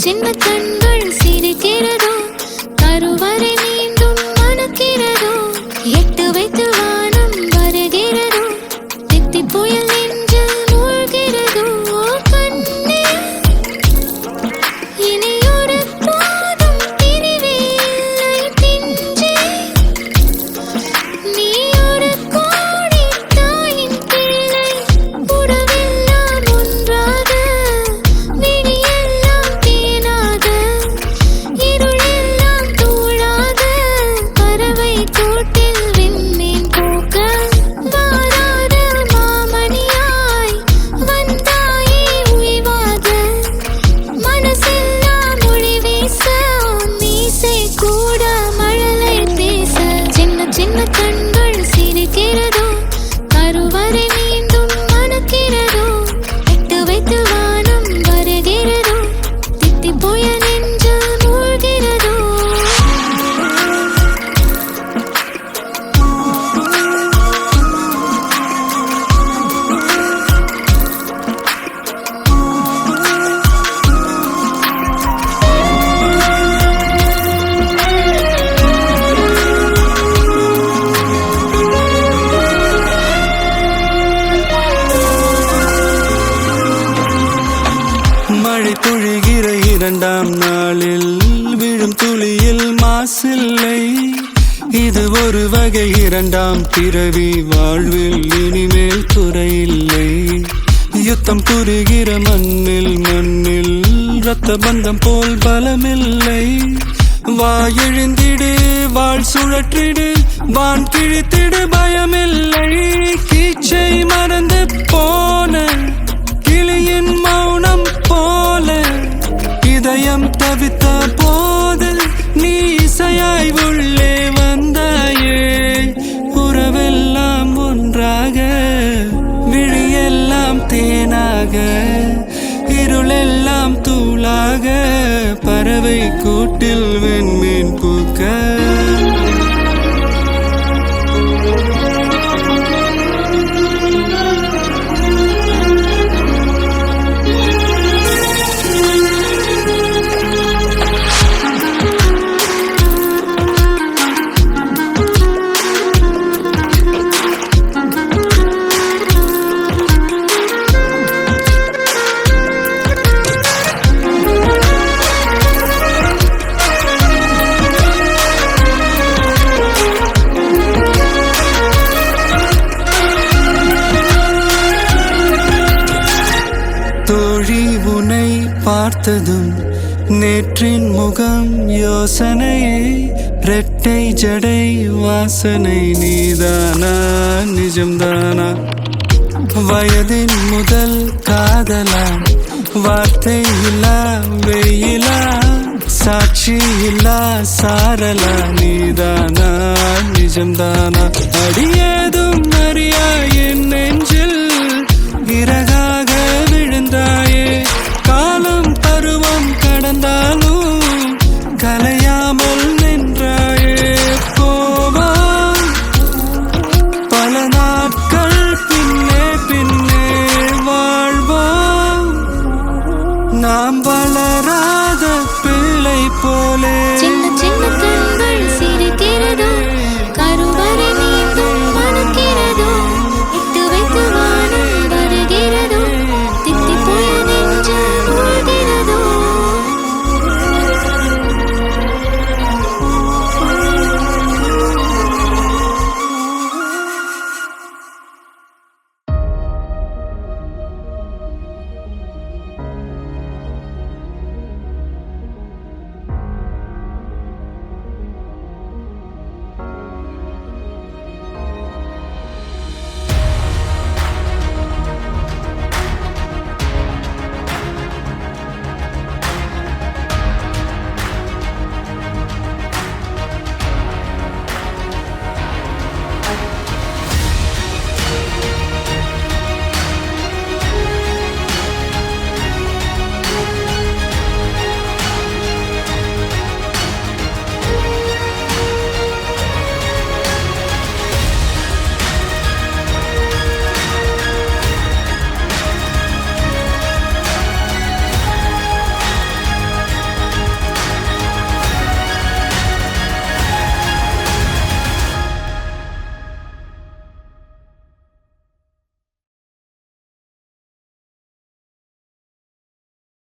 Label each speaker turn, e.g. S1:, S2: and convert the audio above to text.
S1: சின்ன கண்கள் சிரிக்கிறதோ கருவறை மீண்டும் மணக்கிறதோ எட்டு வைத்து வானம் வருகிறதோ தித்தி புயல் என்று மூழ்கிறதோ கண்ணே இனியொரு போதும் பிரிவே இல்லை பிஞ்சே நீ ஒரு கோடி தாயின் பிள்ளை உறவெல்லாம் ஒன்றாக விழியெல்லாம் தேனாக இருளெல்லாம் தூளாக பறவை கூட்டில் விண்மீன் பூக்க வாராத மாமணியாய் வந்தாயே உய்வாக மனசெல்லாம் மொழி வீச மீசை கூட மழலை பேச சின்ன சின்ன கண்கள் சிரிக்கிறதோ கருவறை மீண்டும் மணக்கிறதோ எட்டு வைத்து வானம் வருகிறதோ தித்தி புயல் என்று மூழ்கிறதோ
S2: மழை பொழிகிற இரண்டாம் நாளில் விழும் துளியில் மாசில்லை இது ஒரு வகை இரண்டாம் பிறவி வாழ்வில் இனிமேல் குறையில்லை யுத்தம் புரிகிற மண்ணில் இரத்த பந்தம் போல் பலமில்லை வா எழுந்திடு வாழ் சுழற்றிடு வான் கிழித்திடு பயமில்லை கீச்சை மறந்து போன கிளியின் மௌனம் போல இதயம் தவித்த போது நீ இசையாய் உள்ளே வந்தாயே உறவெல்லாம் ஒன்றாக விழியெல்லாம் தேனாக இருளெல்லாம் தூளாக பறவை கூட்டில் வெண்மீன் பூக்க தோழி உனை பார்த்ததும் நேற்றின் முகம் யோசனையே ரெட்டை ஜடை வாசனை நீதானா நிஜம்தானா வயதின் முதல் காதலா வார்த்தை இல்லா வெயிலா சாட்சி இல்லா சாரலா நீதானா நிஜம்தானா அடியேதும் அறியா என் நெஞ்சில் இறகாக விழுந்தாயே காலம் பருவம் கடந்தாலும் கலையாமல் நின்றாயே போவான் பல நாட்கள் பின்னே பின்னே வாழ்வோம் நாம் வளராத பிள்ளை போலே